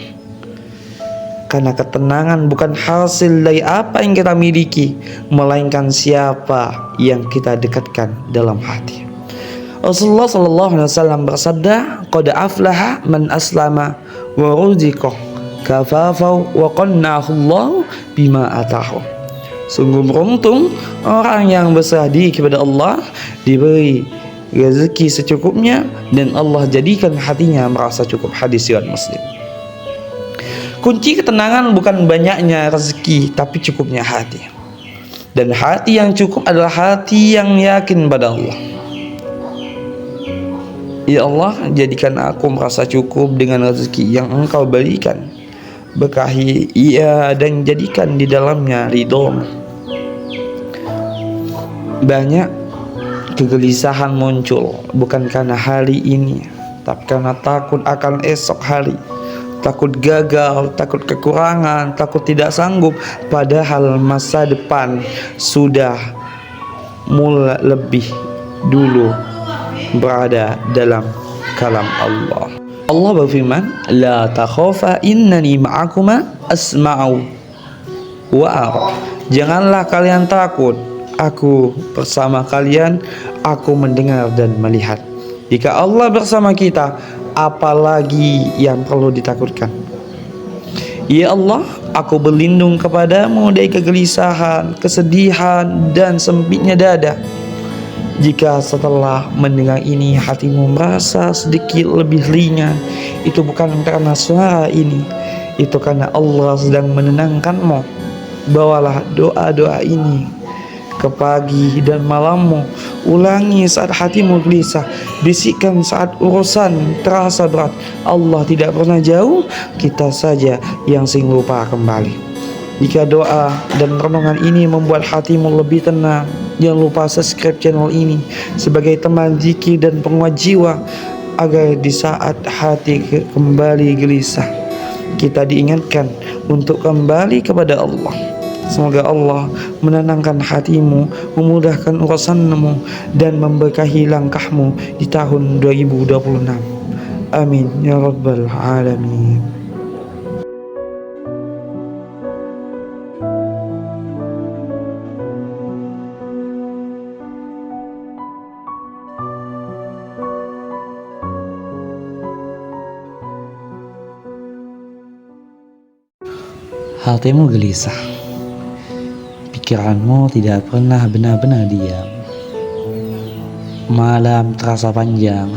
S1: Karena ketenangan bukan hasil dari apa yang kita miliki, melainkan siapa yang kita dekatkan dalam hati. Rasulullah SAW bersabda, "Qad aflaha man aslama wa ruziqa kafafa wa qannahu Allah bima atahu." Sungguh beruntung orang yang berserah diri kepada Allah, diberi rezeki secukupnya, dan Allah jadikan hatinya merasa cukup. Hadis riwayat Muslim. Kunci ketenangan bukan banyaknya rezeki, tapi cukupnya hati. Dan hati yang cukup adalah hati yang yakin pada Allah. Ya Allah, jadikan aku merasa cukup dengan rezeki yang Engkau berikan. Berkahi ia dan jadikan di dalamnya ridho-Mu. Banyak kegelisahan muncul bukan karena hari ini, tapi karena takut akan esok hari. Takut gagal, takut kekurangan, takut tidak sanggup, padahal masa depan sudah mulai lebih dulu berada dalam kalam Allah. Allah berfirman, "La takhafa innani ma'akuma asma'u wa ara." Janganlah kalian takut, aku bersama kalian, Aku mendengar dan melihat. Jika Allah bersama kita, apalagi yang perlu ditakutkan? Ya Allah, aku berlindung kepadamu dari kegelisahan, kesedihan, dan sempitnya dada. Jika setelah mendengar ini hatimu merasa sedikit lebih ringan, itu bukan karena suara ini, itu karena Allah sedang menenangkanmu. Bawalah doa-doa ini ke pagi dan malammu. Ulangi saat hatimu gelisah, bisikkan saat urusan terasa berat. Allah tidak pernah jauh, kita saja yang sering lupa kembali. Jika doa dan renungan ini membuat hatimu lebih tenang, jangan lupa subscribe channel ini sebagai teman zikir dan penguat jiwa, agar di saat hati kembali gelisah, kita diingatkan untuk kembali kepada Allah. Semoga Allah menenangkan hatimu, memudahkan urusanmu, dan memberkahi langkahmu di tahun 2026. Amin ya rabbal alamin. Hatimu gelisah, pikiranmu tidak pernah benar-benar diam. Malam terasa panjang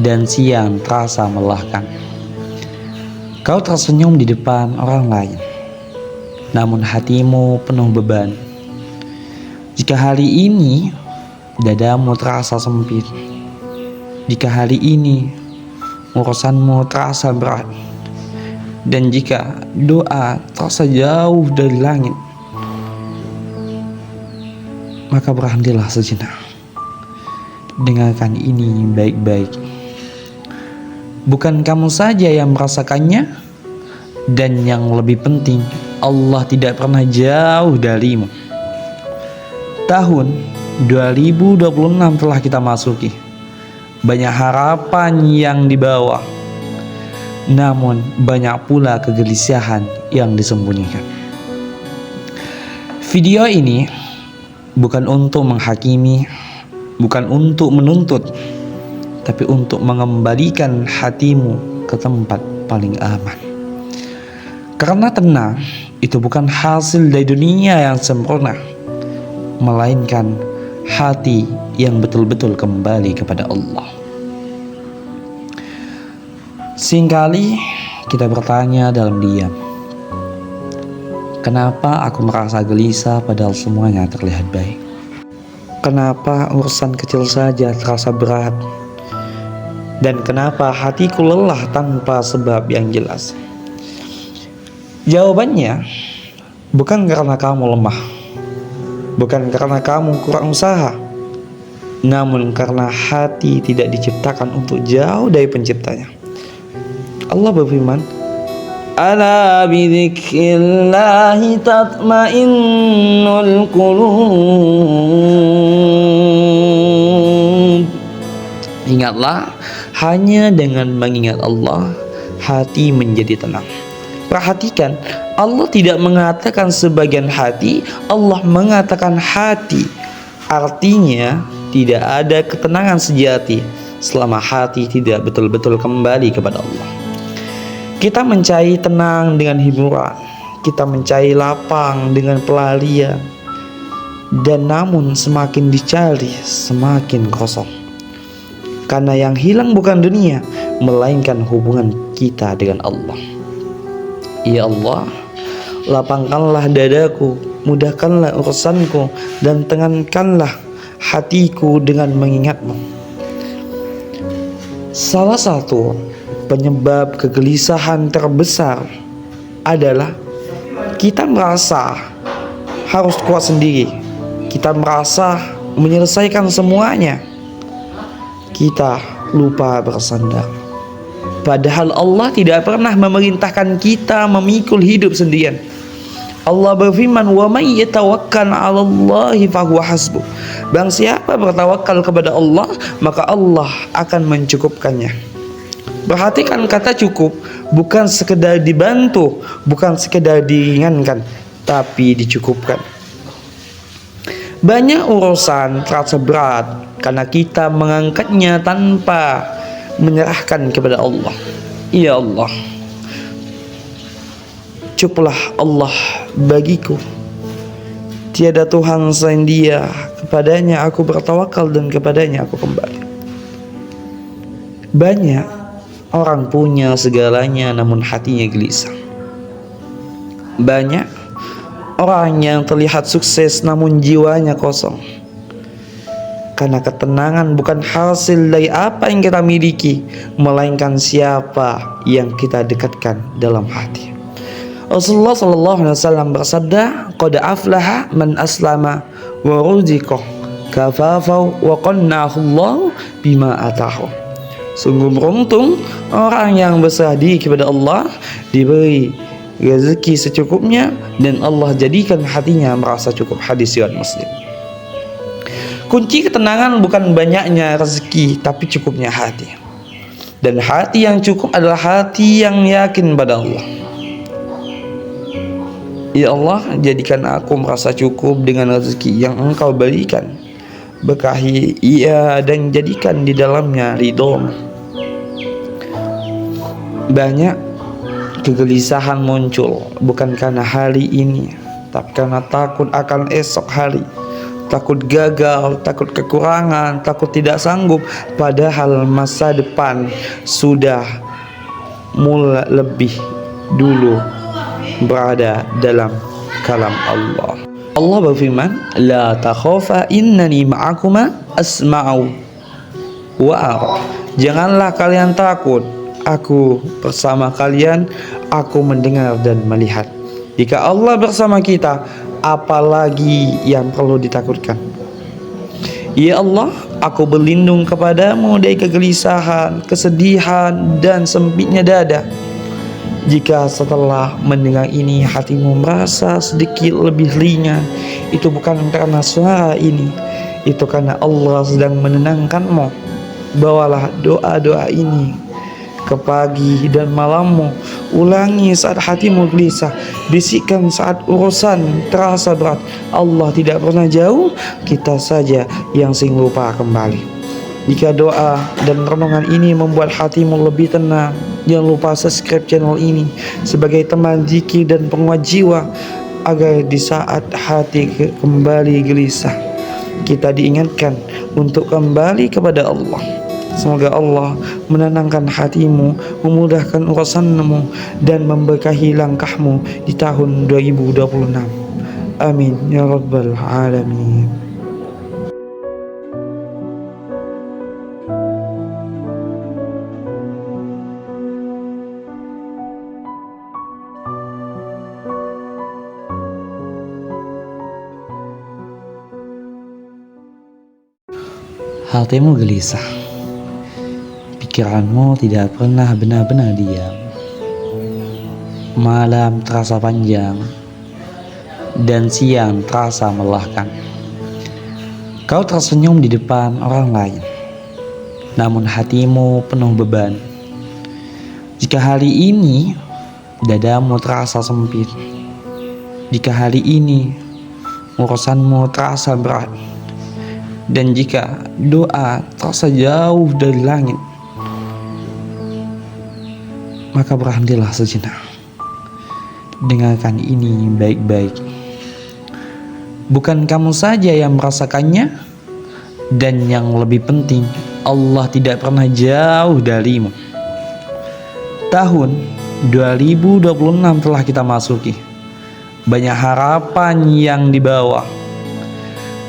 S1: dan siang terasa melelahkan. Kau tersenyum di depan orang lain, namun hatimu penuh beban. Jika hari ini dadamu terasa sempit, jika hari ini urusanmu terasa berat, dan jika doa terasa jauh dari langit, maka berhentilah sejenak. Dengarkan ini baik-baik. Bukan kamu saja yang merasakannya, dan yang lebih penting, Allah tidak pernah jauh darimu. Tahun 2026 telah kita masuki. Banyak harapan yang dibawa, namun banyak pula kegelisahan yang disembunyikan. Video ini bukan untuk menghakimi, bukan untuk menuntut, tapi untuk mengembalikan hatimu ke tempat paling aman. Karena tenang itu bukan hasil dari dunia yang sempurna, melainkan hati yang betul-betul kembali kepada Allah. Seringkali kita bertanya dalam diam, kenapa aku merasa gelisah padahal semuanya terlihat baik? Kenapa urusan kecil saja terasa berat? Dan kenapa hatiku lelah tanpa sebab yang jelas? Jawabannya bukan karena kamu lemah, bukan karena kamu kurang usaha, namun karena hati tidak diciptakan untuk jauh dari penciptanya. Allah berfirman, ala bidzikrillahi tatmainnul qulub. Ingatlah, hanya dengan mengingat Allah, hati menjadi tenang. Perhatikan, Allah tidak mengatakan sebagian hati, Allah mengatakan hati. Artinya, tidak ada ketenangan sejati selama hati tidak betul-betul kembali kepada Allah. Kita mencari tenang dengan hiburan, kita mencari lapang dengan pelarian, dan namun semakin dicari semakin kosong. Karena yang hilang bukan dunia, melainkan hubungan kita dengan Allah. Ya Allah, lapangkanlah dadaku, mudahkanlah urusanku, dan tenangkanlah hatiku dengan mengingatmu. Salah satu penyebab kegelisahan terbesar adalah kita merasa harus kuat sendiri. Kita merasa menyelesaikan semuanya. Kita lupa bersandar. Padahal Allah tidak pernah memerintahkan kita memikul hidup sendirian. Allah berfirman, "Wa may yatawakkal 'alallahi fahuwa hasbuh." Barang siapa bertawakal kepada Allah, maka Allah akan mencukupkannya. Perhatikan kata cukup, bukan sekedar dibantu, bukan sekedar diringankan, tapi dicukupkan. Banyak urusan terasa berat karena kita mengangkatnya tanpa menyerahkan kepada Allah. Ya Allah, cukuplah Allah bagiku, tiada Tuhan selain Dia, kepadanya aku bertawakal dan kepadanya aku kembali. Banyak orang punya segalanya namun hatinya gelisah. Banyak orang yang terlihat sukses namun jiwanya kosong. Karena ketenangan bukan hasil dari apa yang kita miliki, melainkan siapa yang kita dekatkan dalam hati. Rasulullah SAW bersabda, "Qad aflaha man aslama wa ruziqa kafafau wa qannahu Allah bima atahu." Sungguh beruntung orang yang berserah diri kepada Allah, diberi rezeki secukupnya, dan Allah jadikan hatinya merasa cukup. Hadis riwayat Muslim. Kunci ketenangan bukan banyaknya rezeki, tapi cukupnya hati. Dan hati yang cukup adalah hati yang yakin pada Allah. Ya Allah, jadikan aku merasa cukup dengan rezeki yang Engkau berikan. Berkahi ia dan jadikan di dalamnya ridho-Mu. Banyak kegelisahan muncul bukan karena hari ini, tapi karena takut akan esok hari. Takut gagal, takut kekurangan, takut tidak sanggup, padahal masa depan sudah mulai lebih dulu berada dalam kalam Allah. Allah berfirman, "La takhafa innani ma'akuma asma'u wa ara." Janganlah kalian takut, aku bersama kalian, aku mendengar dan melihat. Jika Allah bersama kita, apalagi yang perlu ditakutkan? Ya Allah, aku berlindung kepadamu dari kegelisahan, kesedihan, dan sempitnya dada. Jika setelah mendengar ini hatimu merasa sedikit lebih ringan, itu bukan karena suara ini, itu karena Allah sedang menenangkanmu. Bawalah doa-doa ini ke pagi dan malammu, ulangi saat hatimu gelisah, bisikkan saat urusan terasa berat. Allah tidak pernah jauh, kita saja yang sering lupa kembali. Jika doa dan renungan ini membuat hatimu lebih tenang, jangan lupa subscribe channel ini sebagai teman zikir dan penguat jiwa, agar di saat hati kembali gelisah, kita diingatkan untuk kembali kepada Allah. Semoga Allah menenangkan hatimu, memudahkan urusanmu, dan memberkahi langkahmu di tahun 2026. Amin ya rabbal alamin. Hatimu gelisah, pikiranmu tidak pernah benar-benar diam. Malam terasa panjang dan siang terasa melelahkan. Kau tersenyum di depan orang lain, namun hatimu penuh beban. Jika hari ini dadamu terasa sempit, jika hari ini urusanmu terasa berat, dan jika doa terasa jauh dari langit, maka berhentilah sejenak. Dengarkan ini baik-baik. Bukan kamu saja yang merasakannya, dan yang lebih penting, Allah tidak pernah jauh darimu. Tahun 2026 telah kita masuki. Banyak harapan yang dibawa,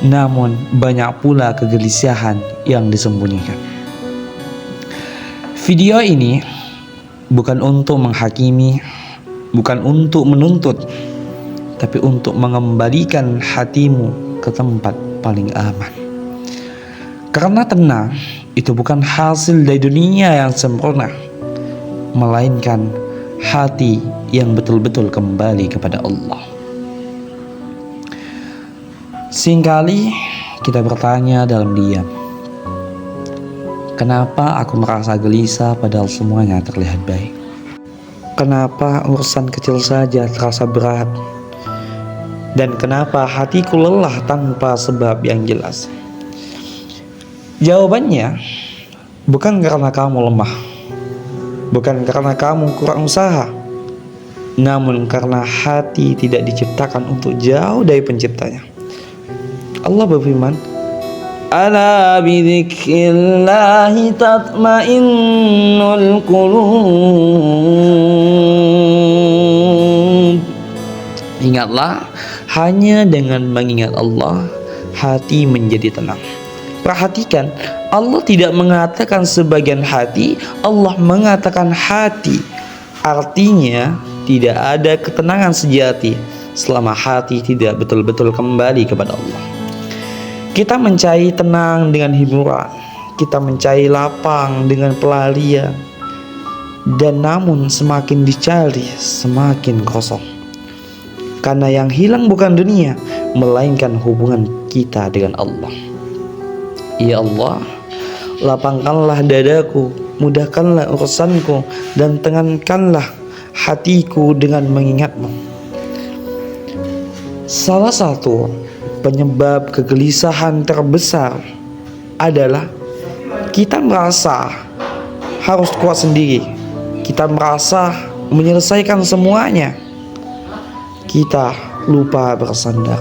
S1: namun banyak pula kegelisahan yang disembunyikan. Video ini bukan untuk menghakimi, bukan untuk menuntut, tapi untuk mengembalikan hatimu ke tempat paling aman. Karena tenang itu bukan hasil dari dunia yang sempurna, melainkan hati yang betul-betul kembali kepada Allah. Seringkali kita bertanya dalam diam, kenapa aku merasa gelisah padahal semuanya terlihat baik? Kenapa urusan kecil saja terasa berat? Dan kenapa hatiku lelah tanpa sebab yang jelas? Jawabannya, bukan karena kamu lemah, bukan karena kamu kurang usaha, namun karena hati tidak diciptakan untuk jauh dari penciptanya. Allah berfirman, "Ala bidzikrillahi tatmainnul qulub." Ingatlah, hanya dengan mengingat Allah, hati menjadi tenang. Perhatikan, Allah tidak mengatakan sebagian hati, Allah mengatakan hati. Artinya, tidak ada ketenangan sejati selama hati tidak betul-betul kembali kepada Allah. Kita mencari tenang dengan hiburan, kita mencari lapang dengan pelarian, dan namun semakin dicari, semakin kosong. Karena yang hilang bukan dunia, melainkan hubungan kita dengan Allah. Ya Allah, lapangkanlah dadaku, mudahkanlah urusanku, dan tenangkanlah hatiku dengan mengingatmu. Salah satu penyebab kegelisahan terbesar adalah kita merasa harus kuat sendiri. Kita merasa menyelesaikan semuanya. Kita lupa bersandar.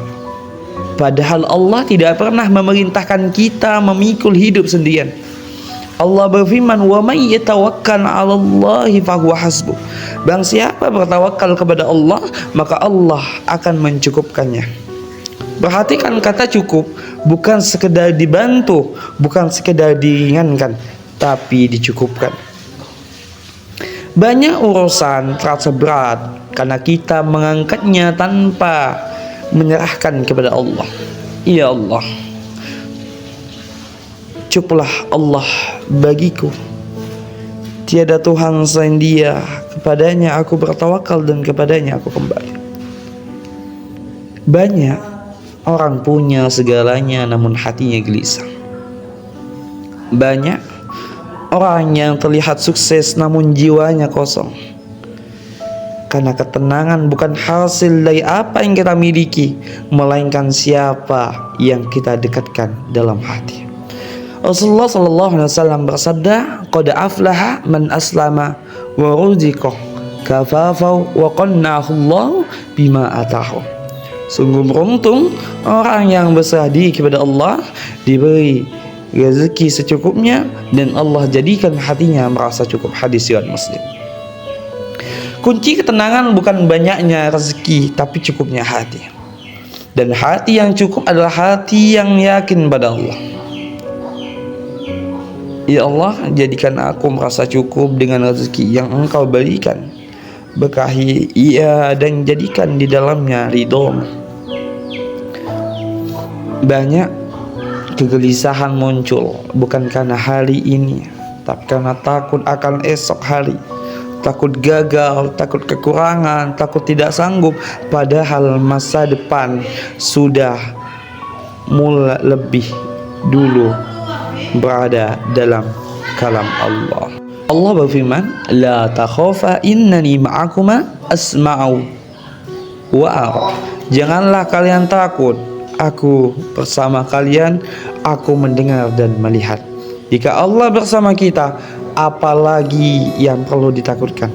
S1: Padahal Allah tidak pernah memerintahkan kita memikul hidup sendirian. Allah berfirman, "Wa may yatawakkal 'ala Allahi fahuwa hasbuh." Barang siapa bertawakal kepada Allah, maka Allah akan mencukupkannya. Perhatikan kata cukup, bukan sekedar dibantu, bukan sekedar diringankan, tapi dicukupkan. Banyak urusan terasa berat karena kita mengangkatnya tanpa menyerahkan kepada Allah. Ya Allah, cukuplah Allah bagiku. Tiada Tuhan selain Dia, kepadanya aku bertawakal dan kepadanya aku kembali. Banyak orang punya segalanya namun hatinya gelisah. Banyak orang yang terlihat sukses namun jiwanya kosong. Karena ketenangan bukan hasil dari apa yang kita miliki, melainkan siapa yang kita dekatkan dalam hati. Rasulullah SAW bersabda, "Qad aflaha man aslama wa ruziqa kafafa wa qannahu Allah bima atahu." Sungguh beruntung orang yang berserah diri kepada Allah, diberi rezeki secukupnya, dan Allah jadikan hatinya merasa cukup. Hadis riwayat Muslim. Kunci ketenangan bukan banyaknya rezeki, tapi cukupnya hati. Dan hati yang cukup adalah hati yang yakin pada Allah. Ya Allah, jadikan aku merasa cukup dengan rezeki yang Engkau berikan. Berkahi ia dan jadikan di dalamnya ridho-Mu. Banyak kegelisahan muncul bukan karena hari ini, tapi karena takut akan esok hari. Takut gagal, takut kekurangan, takut tidak sanggup. Padahal masa depan sudah mulai lebih dulu berada dalam kalam Allah. Allah berfirman, "La takhafa innani ma'akuma asma'u wa ara." Janganlah kalian takut, aku bersama kalian, aku mendengar dan melihat. Jika Allah bersama kita, apalagi yang perlu ditakutkan?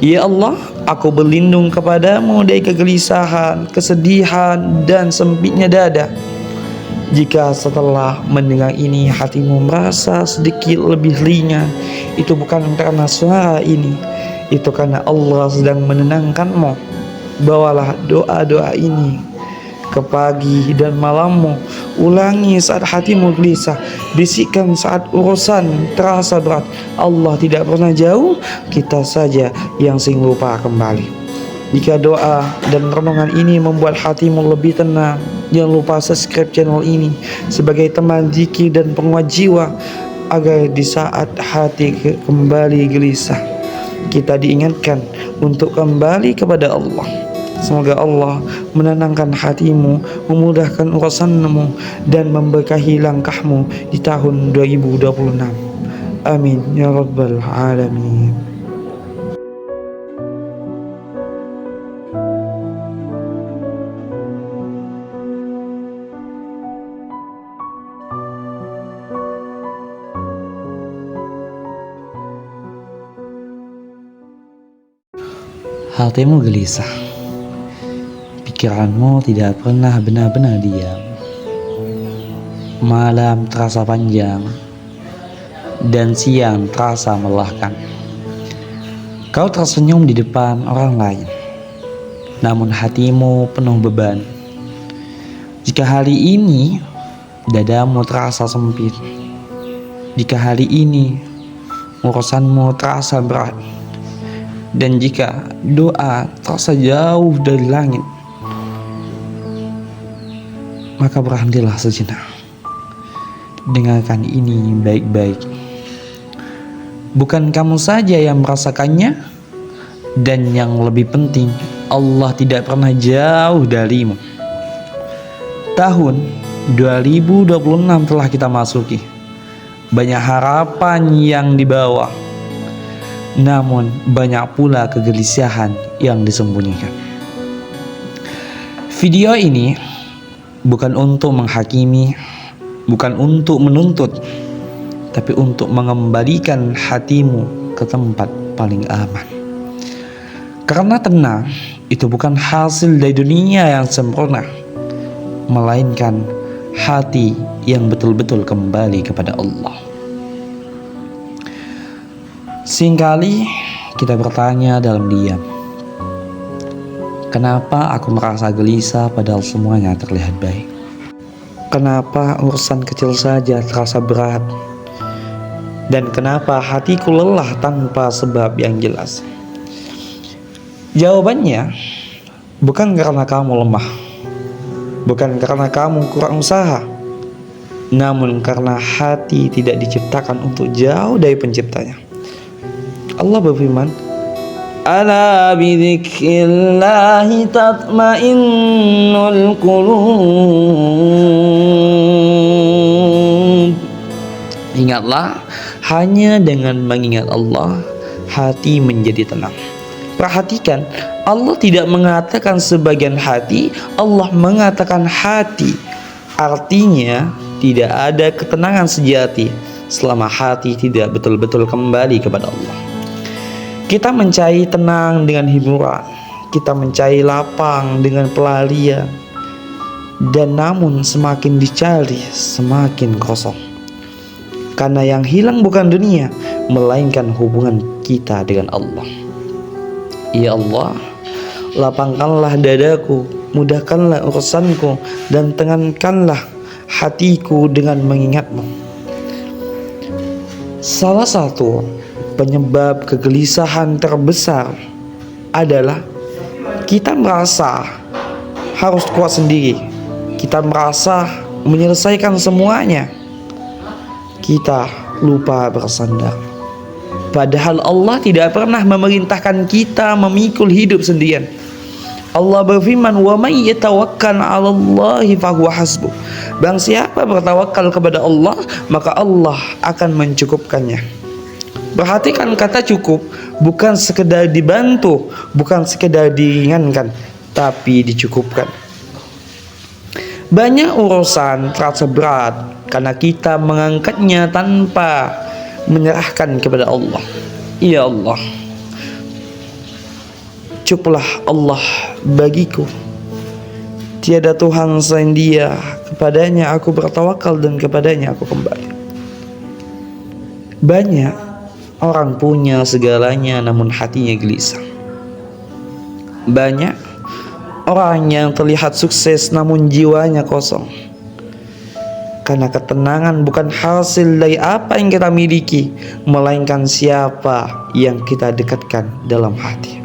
S1: Ya Allah, aku berlindung kepadamu dari kegelisahan, kesedihan, dan sempitnya dada. Jika setelah mendengar ini hatimu merasa sedikit lebih ringan, itu bukan karena suara ini, itu karena Allah sedang menenangkanmu. Bawalah doa-doa ini ke pagi dan malammu. Ulangi saat hatimu gelisah, bisikkan saat urusan terasa berat. Allah tidak pernah jauh, kita saja yang sering lupa kembali. Jika doa dan renungan ini membuat hatimu lebih tenang, jangan lupa subscribe channel ini sebagai teman zikir dan penguat jiwa, agar di saat hati kembali gelisah, kita diingatkan untuk kembali kepada Allah. Semoga Allah menenangkan hatimu, memudahkan urusanmu, dan memberkahi langkahmu di tahun 2026. Amin ya rabbal alamin. Hatimu gelisah, pikiranmu tidak pernah benar-benar diam. Malam terasa panjang dan siang terasa melelahkan. Kau tersenyum di depan orang lain, namun hatimu penuh beban. Jika hari ini dadamu terasa sempit, jika hari ini urusanmu terasa berat, dan jika doa terasa jauh dari langit, maka berhentilah sejenak. Dengarkan ini baik-baik. Bukan kamu saja yang merasakannya, dan yang lebih penting, Allah tidak pernah jauh darimu. Tahun 2026 telah kita masuki. Banyak harapan yang dibawa, namun banyak pula kegelisahan yang disembunyikan. Video ini bukan untuk menghakimi, bukan untuk menuntut, tapi untuk mengembalikan hatimu ke tempat paling aman. Karena tenang itu bukan hasil dari dunia yang sempurna, melainkan hati yang betul-betul kembali kepada Allah. Seringkali kita bertanya dalam diam, kenapa aku merasa gelisah padahal semuanya terlihat baik? Kenapa urusan kecil saja terasa berat? Dan kenapa hatiku lelah tanpa sebab yang jelas? Jawabannya bukan karena kamu lemah, bukan karena kamu kurang usaha, namun karena hati tidak diciptakan untuk jauh dari penciptanya. Allah berfirman, "Ala bidzikrillahi tatmainnul qulub." Ingatlah, hanya dengan mengingat Allah, hati menjadi tenang. Perhatikan, Allah tidak mengatakan sebagian hati, Allah mengatakan hati. Artinya, tidak ada ketenangan sejati selama hati tidak betul-betul kembali kepada Allah. Kita mencari tenang dengan hiburan, kita mencari lapang dengan pelarian, dan namun semakin dicari semakin kosong. Karena yang hilang bukan dunia, melainkan hubungan kita dengan Allah. Ya Allah, lapangkanlah dadaku, mudahkanlah urusanku, dan tenangkanlah hatiku dengan mengingatmu. Salah satu penyebab kegelisahan terbesar adalah kita merasa harus kuat sendiri. Kita merasa menyelesaikan semuanya. Kita lupa bersandar. Padahal Allah tidak pernah memerintahkan kita memikul hidup sendirian. Allah berfirman, "Wa may yatawakkal 'alallahi fahuwa hasbuh." Barang siapa bertawakal kepada Allah, maka Allah akan mencukupkannya. Perhatikan kata cukup, bukan sekedar dibantu, bukan sekedar diringankan, tapi dicukupkan. Banyak urusan terasa berat karena kita mengangkatnya tanpa menyerahkan kepada Allah. Ya Allah, cukuplah Allah bagiku. Tiada Tuhan selain Dia, kepadanya aku bertawakal dan kepadanya aku kembali. Banyak orang punya segalanya namun hatinya gelisah. Banyak orang yang terlihat sukses namun jiwanya kosong. Karena ketenangan bukan hasil dari apa yang kita miliki, melainkan siapa yang kita dekatkan dalam hati.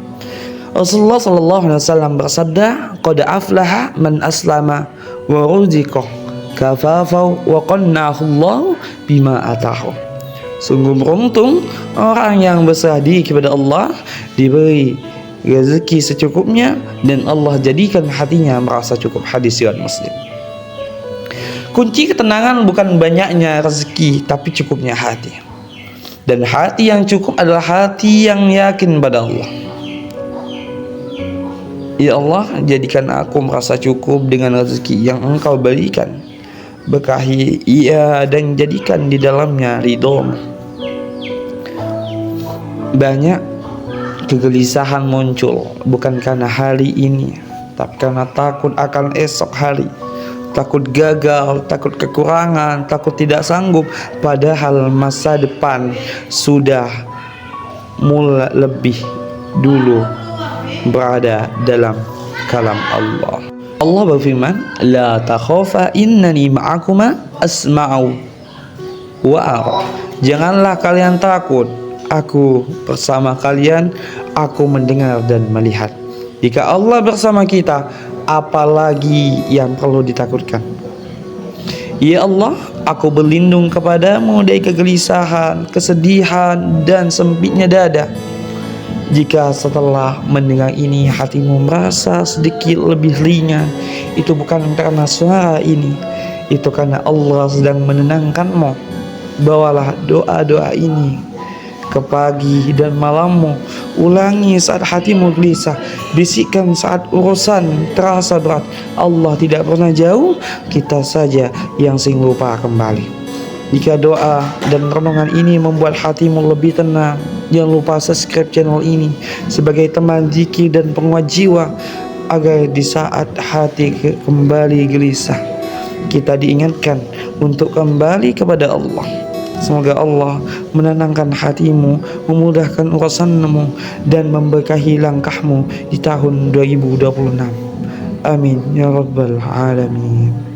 S1: Rasulullah SAW bersabda, "Qad aflaha man aslama wa ruziqa kafafa wa qannahu Allah bima atahu." Sungguh beruntung orang yang berserah diri kepada Allah, diberi rezeki secukupnya, dan Allah jadikan hatinya merasa cukup. Hadis riwayat Muslim. Kunci ketenangan bukan banyaknya rezeki, tapi cukupnya hati. Dan hati yang cukup adalah hati yang yakin pada Allah. Ya Allah, jadikan aku merasa cukup dengan rezeki yang Engkau berikan. Berkahi ia dan jadikan di dalamnya ridho-Mu. Banyak kegelisahan muncul bukan karena hari ini, tapi karena takut akan esok hari. Takut gagal, takut kekurangan, takut tidak sanggup, padahal masa depan sudah mulai lebih dulu berada dalam kalam Allah. Allah berfirman, la takhafa innani ma'akuma asma'u wa ara. Janganlah kalian takut, aku bersama kalian, aku mendengar dan melihat. Jika Allah bersama kita, apalagi yang perlu ditakutkan? Ya Allah, aku berlindung kepadamu dari kegelisahan, kesedihan, dan sempitnya dada. Jika setelah mendengar ini hatimu merasa sedikit lebih ringan, itu bukan karena suara ini, itu karena Allah sedang menenangkanmu. Bawalah doa-doa ini ke pagi dan malammu, ulangi saat hatimu gelisah, bisikkan saat urusan terasa berat. Allah tidak pernah jauh, kita saja yang sering lupa kembali. Jika doa dan renungan ini membuat hatimu lebih tenang, jangan lupa subscribe channel ini sebagai teman zikir dan penguat jiwa, agar di saat hati kembali gelisah, kita diingatkan untuk kembali kepada Allah. Semoga Allah menenangkan hatimu, memudahkan urusanmu, dan memberkahi langkahmu di tahun 2026. Amin ya rabbal alamin.